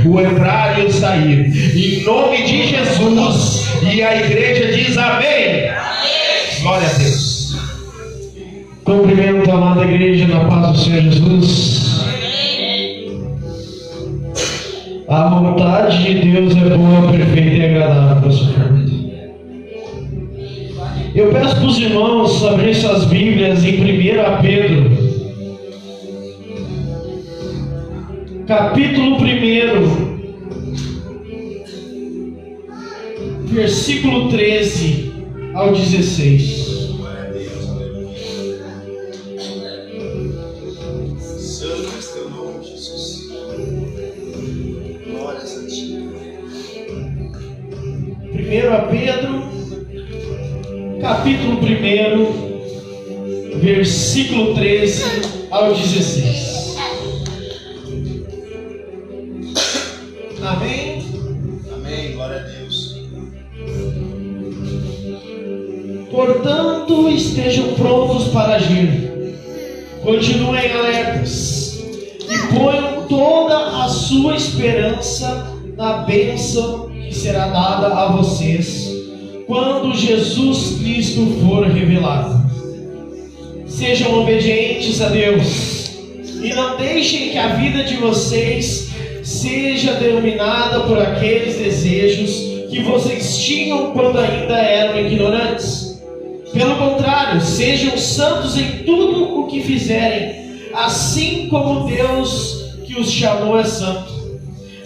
o entrar e o sair. Em nome de Jesus. E a igreja diz amém. Glória a Deus. Cumprimento a amada igreja na paz do Senhor Jesus. A vontade de Deus é boa, perfeita e agradável para a sua vida. Eu peço para os irmãos abrirem suas Bíblias em 1 Pedro, capítulo 1, versículo 13 ao 16. Santo é teu nome, Jesus. Glórias a ti. 1 Pedro, capítulo 1, versículo 13 ao 16. Amém? Amém, glória a Deus. Portanto, estejam prontos para agir. Continuem alertas e ponham toda a sua esperança na bênção que será dada a vocês quando Jesus Cristo for revelado. Sejam obedientes a Deus e não deixem que a vida de vocês seja dominada por aqueles desejos que vocês tinham quando ainda eram ignorantes. Pelo contrário, sejam santos em tudo o que fizerem, assim como Deus que os chamou é santo.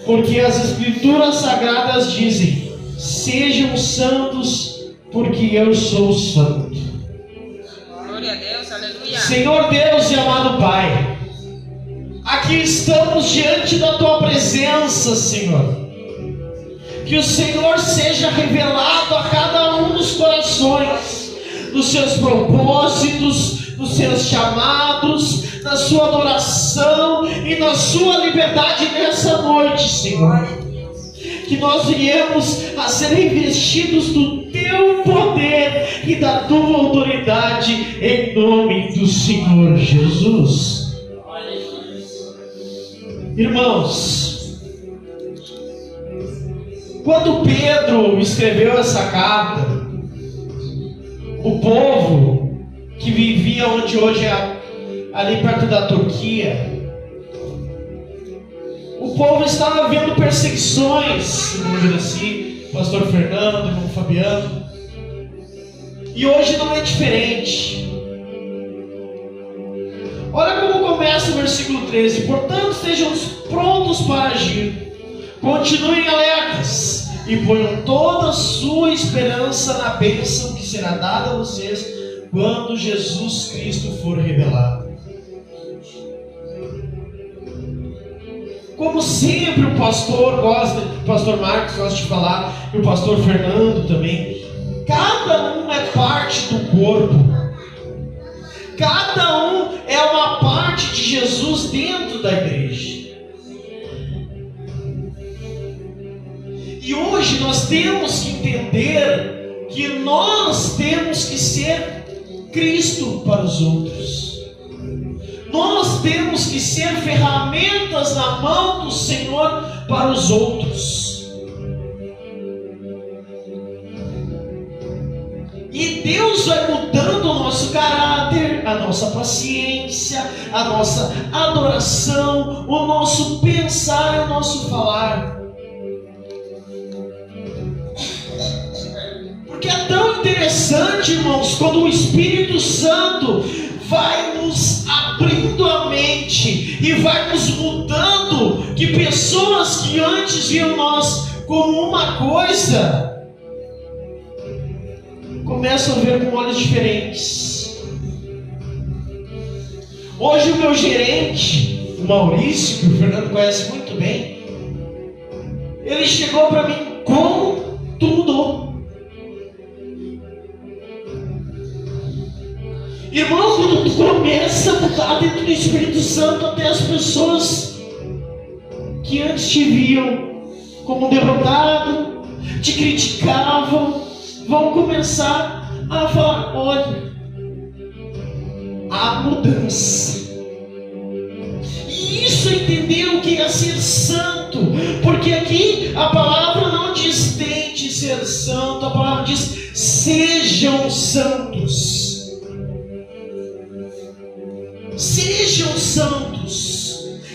Porque as Escrituras Sagradas dizem: sejam santos, porque eu sou santo. Glória a Deus, aleluia. Senhor Deus e amado Pai, aqui estamos diante da Tua presença, Senhor. Que o Senhor seja revelado a cada um dos corações, nos seus propósitos, nos seus chamados, na sua adoração e na sua liberdade nessa noite, Senhor. Que nós viemos a ser investidos do Teu poder e da Tua autoridade, em nome do Senhor Jesus. Irmãos, quando Pedro escreveu essa carta, o povo que vivia onde hoje é ali perto da Turquia, o povo estava vendo perseguições, vamos dizer assim, pastor Fernando, irmão Fabiano, e hoje não é diferente. Olha como começa o versículo 13: portanto estejam prontos para agir, continuem alertas e ponham toda a sua esperança na bênção que será dada a vocês quando Jesus Cristo for revelado. Como sempre o pastor Marcos gosta de falar, e o pastor Fernando também, cada um é parte do corpo. Cada um é uma parte de Jesus dentro da igreja. E hoje nós temos que entender que nós temos que ser Cristo para os outros. Nós temos que ser ferramentas na mão do Senhor para os outros. E Deus vai mudando o nosso caráter, a nossa paciência, a nossa adoração, o nosso pensar e o nosso falar. Porque é tão interessante, irmãos, quando o Espírito Santo vai nos abrindo a mente e vai nos mudando, que pessoas que antes viam nós como uma coisa, começam a ver com olhos diferentes. Hoje o meu gerente, o Maurício, que o Fernando conhece muito bem, ele chegou para mim com tudo. Irmão, quando tu começa a mudar dentro do Espírito Santo, até as pessoas que antes te viam como derrotado, te criticavam, vão começar a falar: olha, há mudança. E isso é entender o que é ser santo, porque aqui a palavra não diz tente ser santo, a palavra diz sejam santos. Sejam santos.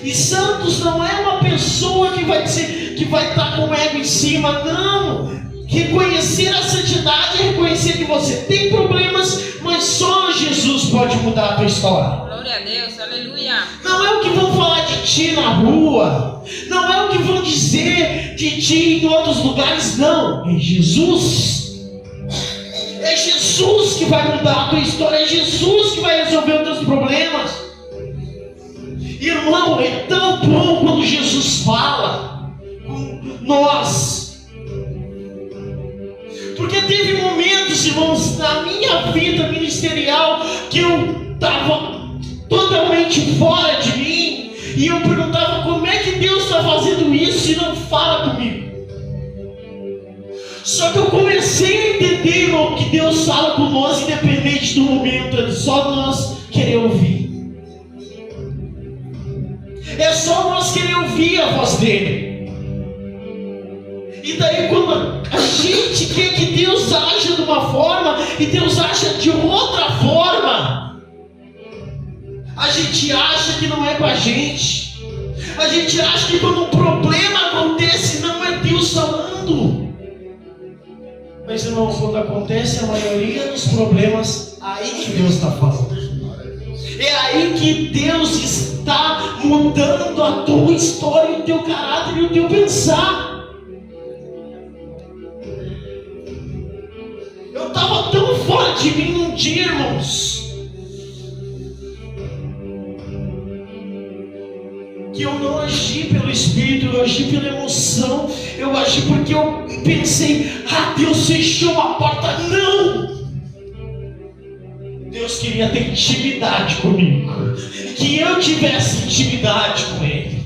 E santos não é uma pessoa que vai dizer, que vai estar com o ego em cima, não. Reconhecer a santidade é reconhecer que você tem problemas, mas só Jesus pode mudar a tua história. Glória a Deus, aleluia. Não é o que vão falar de ti na rua, não é o que vão dizer de ti em outros lugares, não. É Jesus. É Jesus que vai mudar a tua história, é Jesus que vai resolver os teus problemas. Irmão, é tão bom quando Jesus fala com nós. Porque teve momentos, irmãos, na minha vida ministerial que eu estava totalmente fora de mim e eu perguntava como é que Deus está fazendo isso e não fala comigo. Só que eu comecei a entender, irmão, que Deus fala com nós independente do momento, é só nós querer ouvir. É só nós querer ouvir a voz dele. E daí quando a gente quer que Deus aja de uma forma e Deus aja de outra forma, a gente acha que não é com a gente. A gente acha que quando um problema acontece não é Deus falando. Mas irmãos, quando acontece a maioria dos problemas, aí que Deus está falando. É aí que Deus está mudando a tua história, o teu caráter e o teu pensar. Eu estava tão fora de mim um dia, irmãos, que eu não agi pelo Espírito, eu agi pela emoção, eu agi porque eu pensei, Deus fechou a porta. Não! Deus queria ter intimidade comigo, que eu tivesse intimidade com Ele.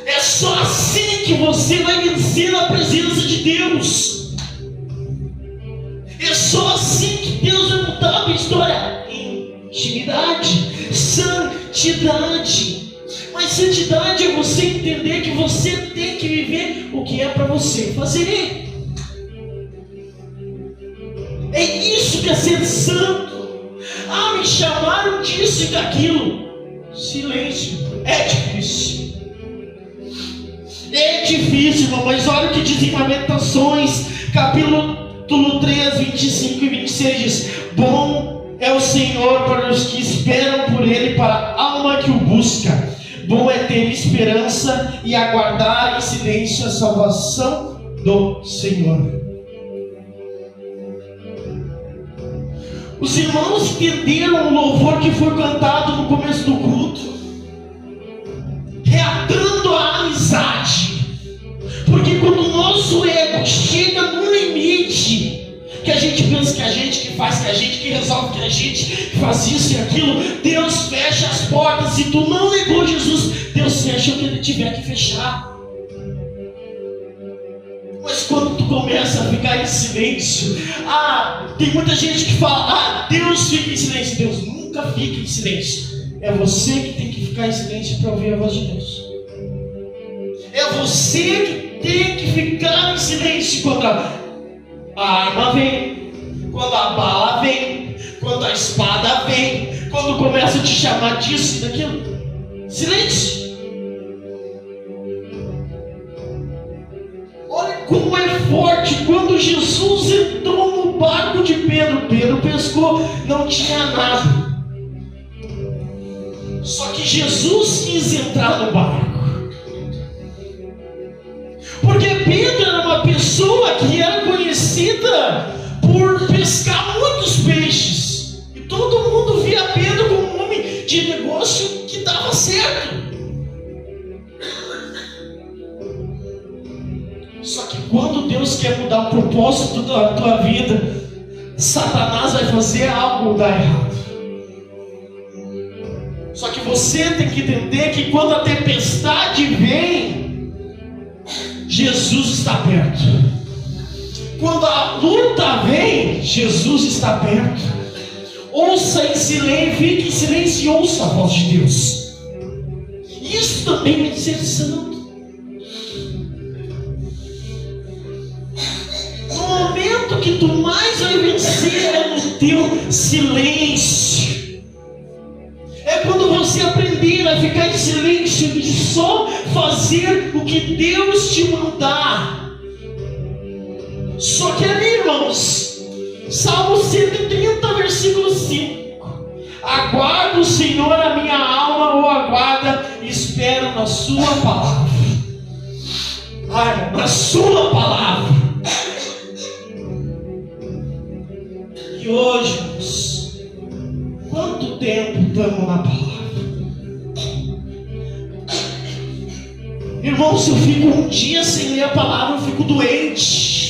É só assim que você vai vencer na presença de Deus. É só assim que Deus vai mudar a tua história. Intimidade, santidade. Mas santidade é você entender que você tem que viver o que é para você fazer. É isso que é ser santo. Me chamaram disso e daquilo. Silêncio. É difícil. É difícil, irmão, mas olha o que diz em Lamentações, capítulo 3, 25 e 26 diz: bom é o Senhor para os que esperam por Ele, para a alma que o busca. Bom é ter esperança e aguardar em silêncio a salvação do Senhor. Os irmãos entenderam o louvor que foi cantado no começo do culto, reatando a amizade. Porque quando o nosso ego chega no limite, que a gente pensa que a gente que faz, que a gente que resolve, que a gente que faz isso e aquilo, Deus fecha as portas. Se tu não negou Jesus, Deus fecha o que Ele tiver que fechar. Mas quando tu começa a ficar em silêncio, tem muita gente que fala, Deus fica em silêncio. Deus nunca fica em silêncio. É você que tem que ficar em silêncio para ouvir a voz de Deus. É você que tem que ficar em silêncio quando a arma vem, quando a bala vem, quando a espada vem, quando começa a te chamar disso e daquilo. Silêncio. Olha como é forte. Quando Jesus entrou no barco de Pedro, Pedro pescou, não tinha nada. Só que Jesus quis entrar no barco. Porque Pedro era uma pessoa que era conhecida por pescar muitos peixes. E todo mundo via Pedro como um homem de negócio que dava certo. Só que quando Deus quer mudar o propósito da tua vida, Satanás vai fazer algo dar errado. Só que você tem que entender que quando a tempestade vem, Jesus está perto. Quando a luta vem, Jesus está perto. Ouça em silêncio, fique em silêncio e ouça a voz de Deus. Isso isso também é ser santo. No momento que tu mais vai vencer é no teu silêncio. É quando você aprender a ficar em silêncio e só fazer o que Deus te mandar. Só que ali, irmãos, Salmo 130, versículo 5. Aguardo o Senhor, a minha alma o aguarda, espero na sua palavra. Na sua palavra. E hoje, irmãos, quanto tempo estamos na palavra? Irmão, se eu fico um dia sem ler a palavra, eu fico doente.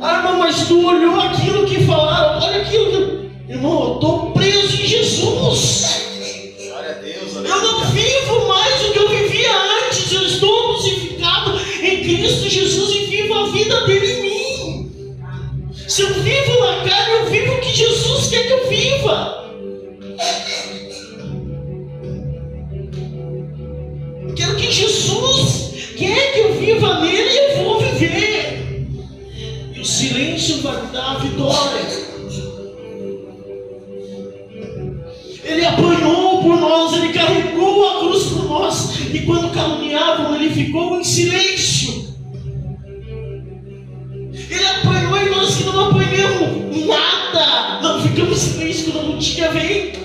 Irmão, mas tu olhou aquilo que falaram, olha aquilo que... Irmão, eu estou preso em Jesus. Glória a Deus, Eu não vivo mais o que eu vivia antes. Eu estou crucificado em Cristo Jesus e vivo a vida dele em mim. Se eu vivo na carne, eu vivo o que Jesus quer que eu viva. Quero que Jesus quer que eu viva nele e eu vou viver. E o silêncio vai me dar a vitória. Ele apanhou por nós, ele carregou a cruz por nós. E quando caluniavam, ele ficou em silêncio. Ele apanhou e nós que não apanhamos nada, não ficamos em silêncio quando não tinha vento.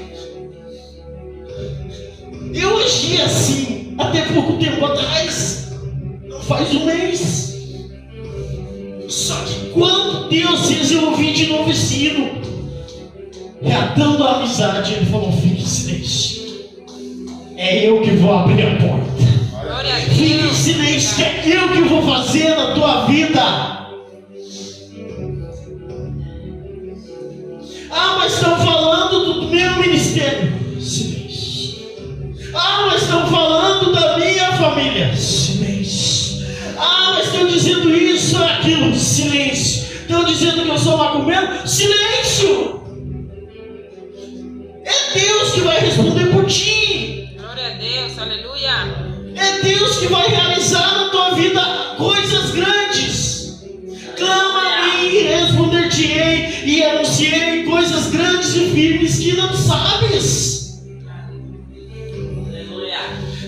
Eu agi assim até pouco tempo atrás, não faz um mês. Só que quando Deus fez eu ouvir de novo esse hino, reatando a amizade, ele falou: fique em silêncio, é eu que vou abrir a porta. Glória a Fique em Deus. silêncio, que é eu que vou fazer na tua vida. Mas estão falando do meu ministério. Silêncio. Mas estão falando da minha família. Silêncio. Mas estão dizendo isso ou aquilo. Silêncio. Estão dizendo que eu sou macumbeiro. Silêncio. É Deus que vai responder por ti. Glória a Deus, aleluia. É Deus que vai realizar na tua vida coisas grandes. Clama a mim, responder-te-ei e anunciei coisas grandes e firmes que não sabes. Aleluia.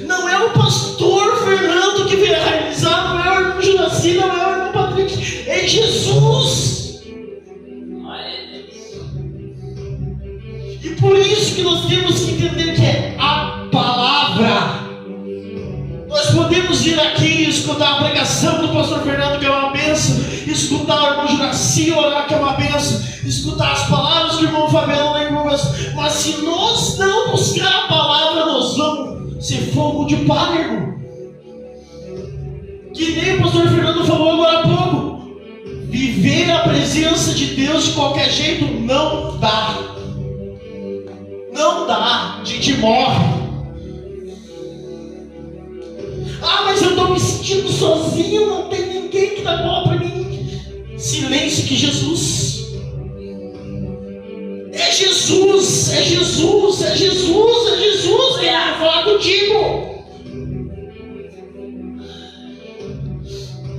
Não é o pastor Fernando que vai realizar, não é o irmão Juraci, não é o irmão Patrick, é Jesus. E por isso que nós temos que entender que é a palavra. Nós podemos vir aqui e escutar a pregação do pastor Fernando, que é uma bênção, escutar o irmão Juraci orar, que é uma bênção, escutar as palavras do irmão Fabiano, da irmã Bênção. Mas se nós não buscar a palavra, nós vamos ser fogo de palha, irmão. Que nem o pastor Fernando falou agora há pouco. Viver a presença de Deus de qualquer jeito não dá. Não dá, a gente morre. Mas eu estou me sentindo sozinho, não tem ninguém que dá bola para mim. Silêncio, que Jesus. É Jesus, é Jesus, é Jesus, é Jesus que vai falar contigo.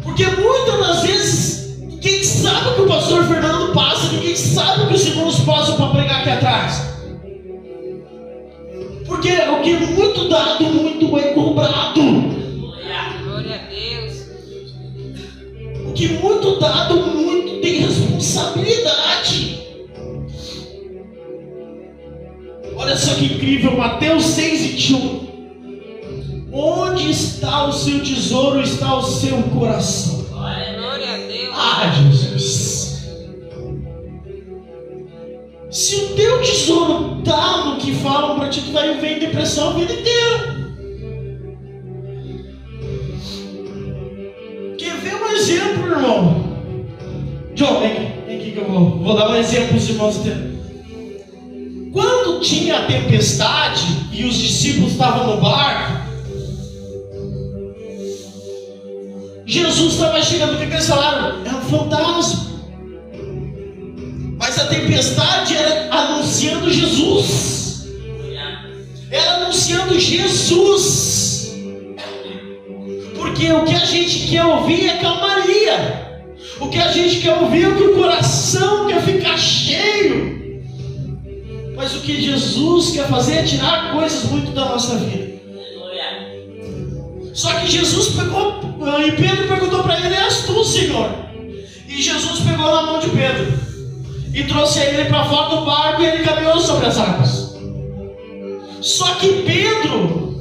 Porque muitas das vezes ninguém sabe o que o pastor Fernando passa, ninguém sabe o que os irmãos passam para pregar aqui atrás. Porque o que é muito dado, muito é cobrado. Glória a Deus. O que muito dado, muito tem responsabilidade. Olha só que incrível, Mateus 6:21. Onde está o seu tesouro, está o seu coração. Glória a Deus. Jesus. Se o teu tesouro está no que falam para ti, tu vai viver em depressão a vida inteira. Quer ver um exemplo, irmão? John, vem aqui que eu vou dar um exemplo para os irmãos terem. Quando tinha a tempestade e os discípulos estavam no barco, Jesus estava chegando, o que eles falaram? É um fantasma. Mas a tempestade era anunciando Jesus. anunciando Jesus. Porque o que a gente quer ouvir é calmaria. O que a gente quer ouvir é que o coração quer ficar cheio. Mas o que Jesus quer fazer é tirar coisas muito da nossa vida. Só que Jesus pegou, e Pedro perguntou para ele: és tu, Senhor? E Jesus pegou na mão de Pedro e trouxe ele para fora do barco, e ele caminhou sobre as águas. Só que Pedro,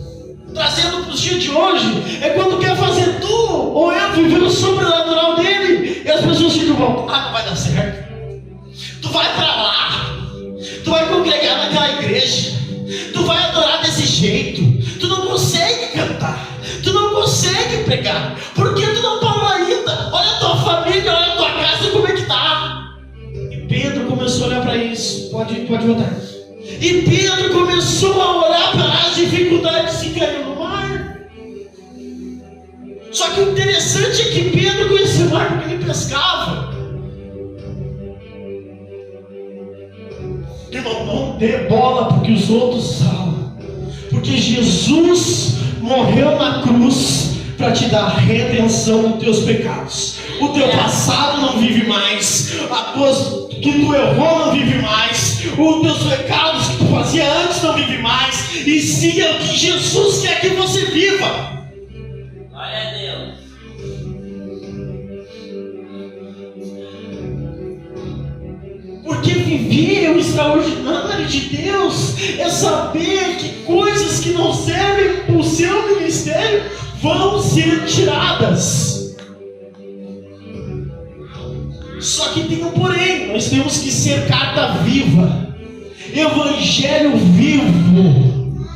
trazendo para os dias de hoje, é quando quer fazer tu ou eu viver o sobrenatural dele, e as pessoas ficam: ah, não vai dar certo. Tu vai para lá, tu vai congregar naquela igreja, tu vai adorar desse jeito, tu não consegue cantar, tu não consegue pregar, porque tu não parou ainda. Olha a tua família, olha a tua casa, como é que tá. E Pedro começou a olhar para isso. Pode voltar. E Pedro começou a olhar para as dificuldades e caiu no mar. Só que o interessante é que Pedro conhecia o mar porque ele pescava. Irmão, não dê bola porque os outros falam. Porque Jesus morreu na cruz para te dar redenção dos teus pecados. O teu passado não vive mais. Que tu errou não vive mais. Os teus pecados que tu fazia antes não vive mais. E sim é o que Jesus quer que você viva. Glória a Deus. Porque viver o extraordinário de Deus é saber que coisas que não servem para o seu ministério vão ser tiradas. Só que tem um porém: nós temos que ser carta viva, evangelho vivo,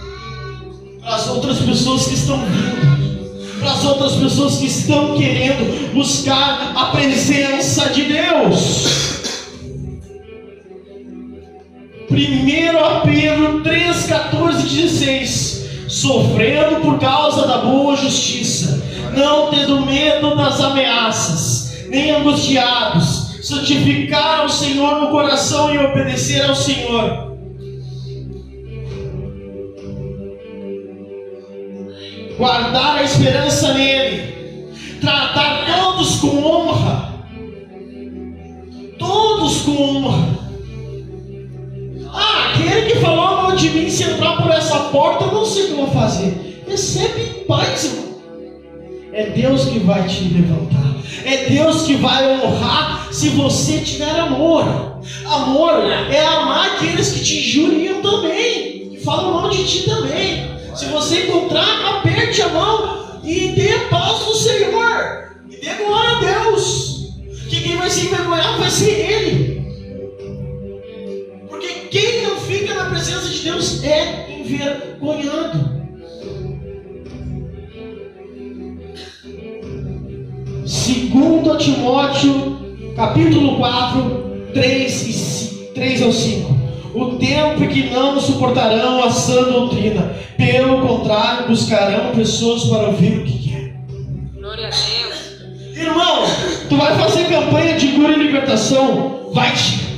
para as outras pessoas que estão vindo, para as outras pessoas que estão querendo buscar a presença de Deus. 1 Pedro 3, 14 e 16: sofrendo por causa da boa justiça, não tendo medo das ameaças, nem angustiados, santificar ao Senhor no coração e obedecer ao Senhor. Guardar a esperança nele, tratar todos com honra, todos com honra. Aquele que falou mal de mim, se entrar por essa porta, eu não sei o que eu vou fazer. Recebe em paz, irmão. É Deus que vai te levantar. É Deus que vai honrar se você tiver amor. Amor é amar aqueles que te injuriam também, que falam mal de ti também. Se você encontrar, aperte a mão e dê paz no Senhor. E dê glória a Deus. Que quem vai se envergonhar vai ser Ele. Quem não fica na presença de Deus é envergonhado. 2 Timóteo, capítulo 4, 3 ao 5. O tempo que não suportarão a sã doutrina, pelo contrário, buscarão pessoas para ouvir o que quer. Glória a Deus. Irmão, tu vai fazer campanha de cura e libertação? Vai-te.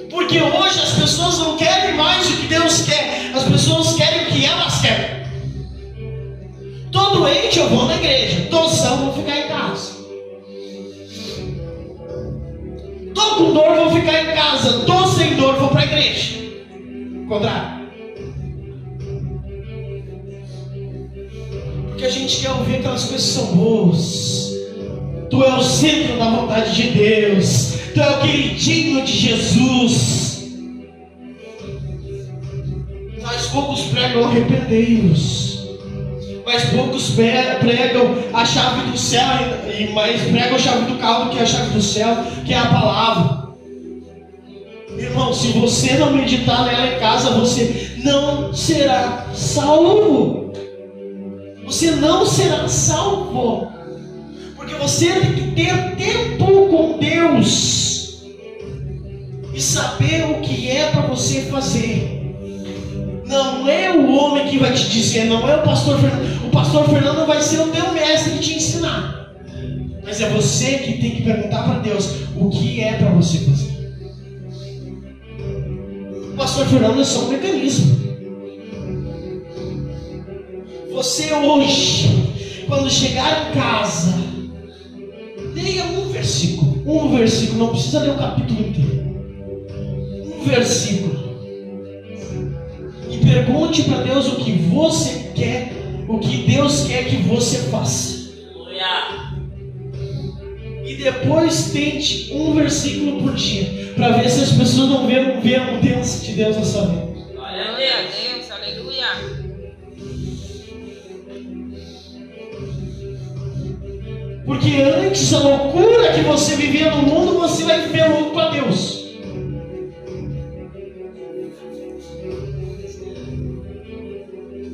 Porque hoje as pessoas não querem mais o que Deus quer, as pessoas querem o que elas querem. Tô doente, eu vou na igreja. Tô são, vou ficar em casa. Tô com dor, vou ficar em casa. Tô sem dor, vou para a igreja. Contrário. Porque a gente quer ouvir aquelas coisas que são boas. Tu é o centro da vontade de Deus. Tu é o queridinho de Jesus. Mas poucos pregam arrependei-vos. Mas poucos pregam a chave do céu, e mais pregam a chave do carro do que a chave do céu, que é a palavra. Irmão, se você não meditar nela em casa, você não será salvo. Você não será salvo. Porque você tem que ter tempo com Deus e saber o que é para você fazer. Não é o homem que vai te dizer, não é o pastor Fernando. O pastor Fernando vai ser o teu mestre e te ensinar. Mas é você que tem que perguntar para Deus o que é para você fazer. O pastor Fernando é só um mecanismo. Você hoje, quando chegar em casa, leia um versículo, não precisa ler o capítulo inteiro. Um versículo. E pergunte para Deus o que você quer, o que Deus quer que você faça. E depois tente um versículo por dia, para ver se as pessoas não veem a mudança de Deus na sua vida. Glória a Deus, aleluia. Porque antes a loucura que você vivia no mundo, você vai viver louco para Deus.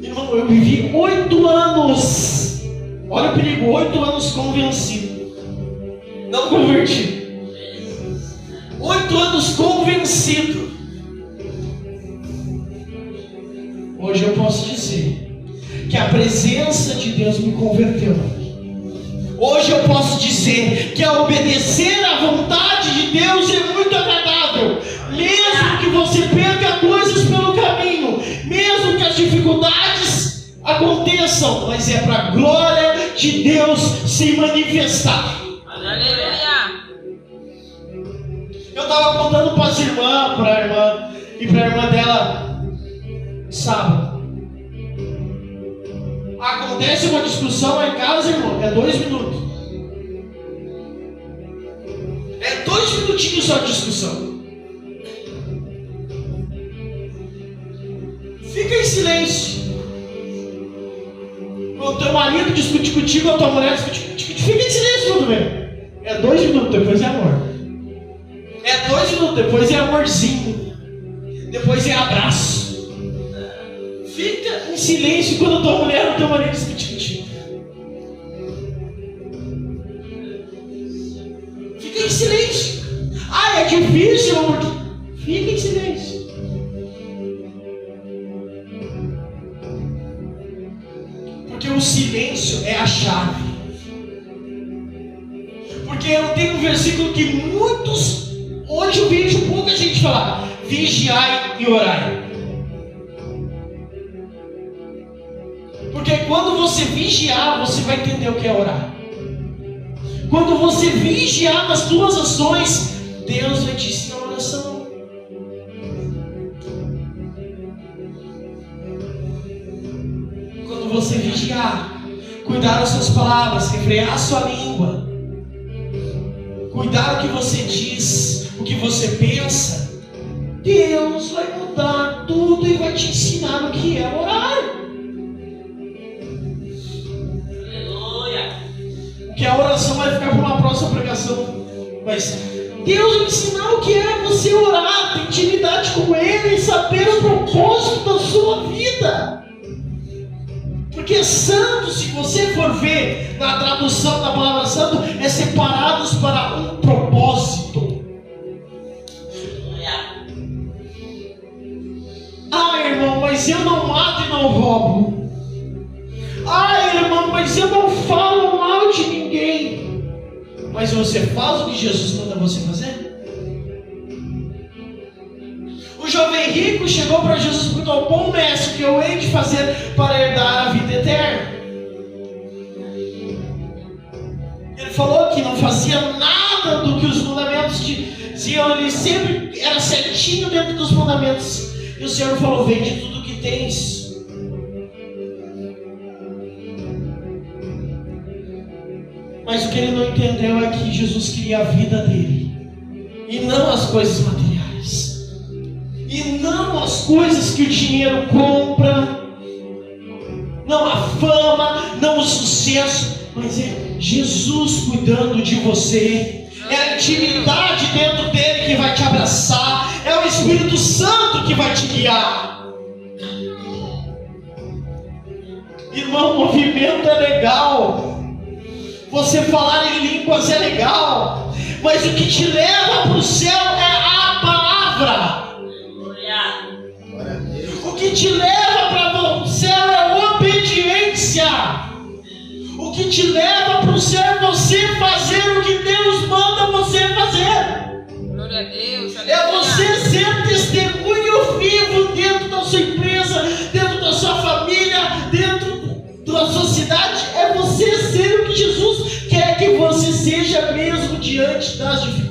Irmão, eu vivi 8 anos. Olha o perigo, 8 anos convencido. Não convertido. 8 anos convencido. Hoje eu posso dizer que a presença de Deus me converteu. Hoje eu posso dizer que a obedecer à vontade de Deus é muito agradável. Mesmo que você perca coisas pelo caminho, mesmo que as dificuldades aconteçam, mas é para a glória de Deus se manifestar. Aleluia. Eu estava contando para as irmãs, para a irmã e para a irmã dela, sábado. Acontece uma discussão lá em casa, irmão, é 2 minutos. É 2 minutinhos só de discussão. Fica em silêncio. Quando teu marido discute contigo, a tua mulher discute contigo, fica em silêncio tudo bem. É 2 minutos, depois é amor. É 2 minutos, depois é amorzinho. Depois é abraço. Fica em silêncio quando a tua mulher ou teu marido discute contigo. Fica em silêncio. Ah, é difícil, amor. Fica em silêncio. Porque o silêncio é a chave. Porque eu tenho um versículo que muitos, hoje eu vejo pouca gente falar: vigiai e orai. Porque quando você vigiar, você vai entender o que é orar. Quando você vigiar nas suas ações, Deus vai te ensinar a oração. Quando você vigiar, cuidar das suas palavras, refrear a sua língua, cuidar o que você diz, o que você pensa, Deus vai mudar tudo e vai te ensinar o que é orar. Que a oração vai ficar para uma próxima pregação. Mas Deus vai ensinar o que é você orar, ter intimidade com Ele e saber o propósito da sua vida. Porque santo, se você for ver na tradução da palavra santo, é separados para um propósito. Ah, irmão, mas eu não mato e não roubo. Ah, irmão, mas eu não falo mal de ninguém. Mas você faz o que Jesus manda você fazer? O jovem rico chegou para Jesus e perguntou: bom mestre, o que eu hei de fazer para herdar a vida eterna? Ele falou que não fazia nada do que os mandamentos diziam. Ele sempre era certinho dentro dos mandamentos. E o Senhor falou: vende tudo o que tens. Mas o que ele não entendeu é que Jesus queria a vida dele, e não as coisas materiais, e não as coisas que o dinheiro compra, não a fama, não o sucesso, mas é Jesus cuidando de você, é a intimidade dentro dele que vai te abraçar, é o Espírito Santo que vai te guiar. Irmão, o movimento é legal. Você falar em línguas é legal, mas o que te leva para o céu é a palavra. O que te leva para o céu é a obediência. O que te leva para o céu é você fazer o que Deus manda você fazer. Glória a Deus, É você ser testemunho vivo dentro da sua empresa, dentro da sua família, dentro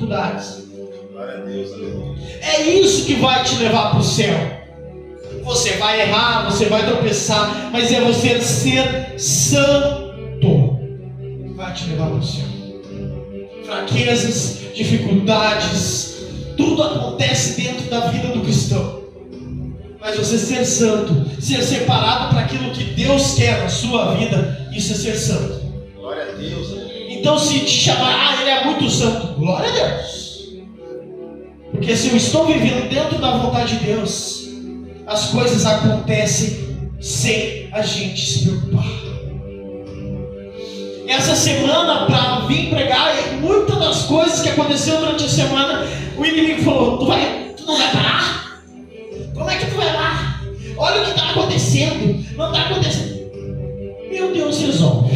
dificuldades. Glória a Deus, aleluia. É isso que vai te levar para o céu. Você vai errar, você vai tropeçar, mas é você ser santo que vai te levar para o céu. Fraquezas, dificuldades, tudo acontece dentro da vida do cristão. Mas você ser santo, ser separado para aquilo que Deus quer na sua vida, isso é ser santo. Glória a Deus, aleluia. Então, se te chamar, ele é muito santo, glória a Deus. Porque se eu estou vivendo dentro da vontade de Deus, as coisas acontecem sem a gente se preocupar. Essa semana, para vir pregar, muitas das coisas que aconteceram durante a semana, o inimigo falou: tu não vai parar? Como é que tu vai lá? Olha o que está acontecendo. Não está acontecendo. Meu Deus, resolve.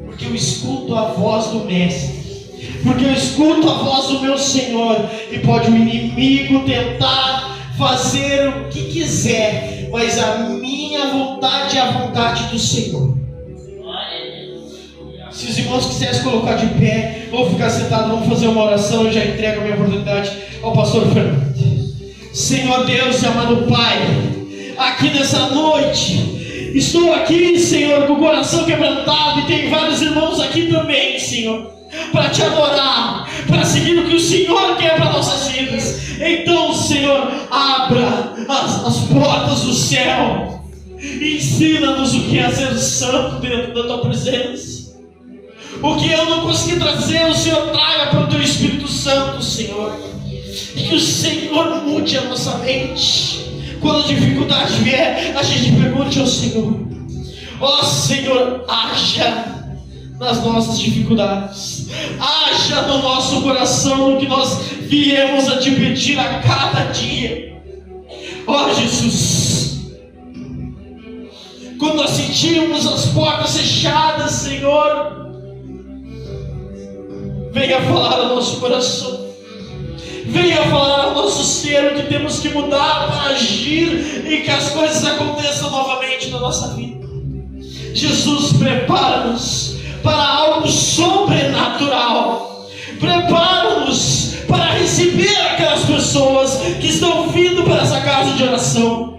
Porque eu escuto a voz do Mestre. Porque eu escuto a voz do meu Senhor. E pode o inimigo tentar fazer o que quiser, mas a minha vontade é a vontade do Senhor. Se os irmãos quiserem se colocar de pé ou ficar sentado, vamos fazer uma oração. Eu já entrego a minha oportunidade ao pastor Fernando. Senhor Deus e amado Pai, aqui nessa noite, estou aqui, Senhor, com o coração quebrantado, e tem vários irmãos aqui também, Senhor, para te adorar, para seguir o que o Senhor quer para nossas vidas. Então, Senhor, abra as portas do céu, ensina-nos o que é ser santo dentro da tua presença. O que eu não consegui trazer, o Senhor traga para o teu Espírito Santo, Senhor. E que o Senhor mude a nossa mente. Quando a dificuldade vier, a gente pergunte ao Senhor: ó Senhor, haja nas nossas dificuldades, haja no nosso coração, no que nós viemos a te pedir a cada dia. Ó Jesus, quando nós sentimos as portas fechadas, Senhor, venha falar ao nosso coração. Venha falar ao nosso ser o que temos que mudar para agir e que as coisas aconteçam novamente na nossa vida. Jesus, prepara-nos para algo sobrenatural. Prepara-nos para receber aquelas pessoas que estão vindo para essa casa de oração.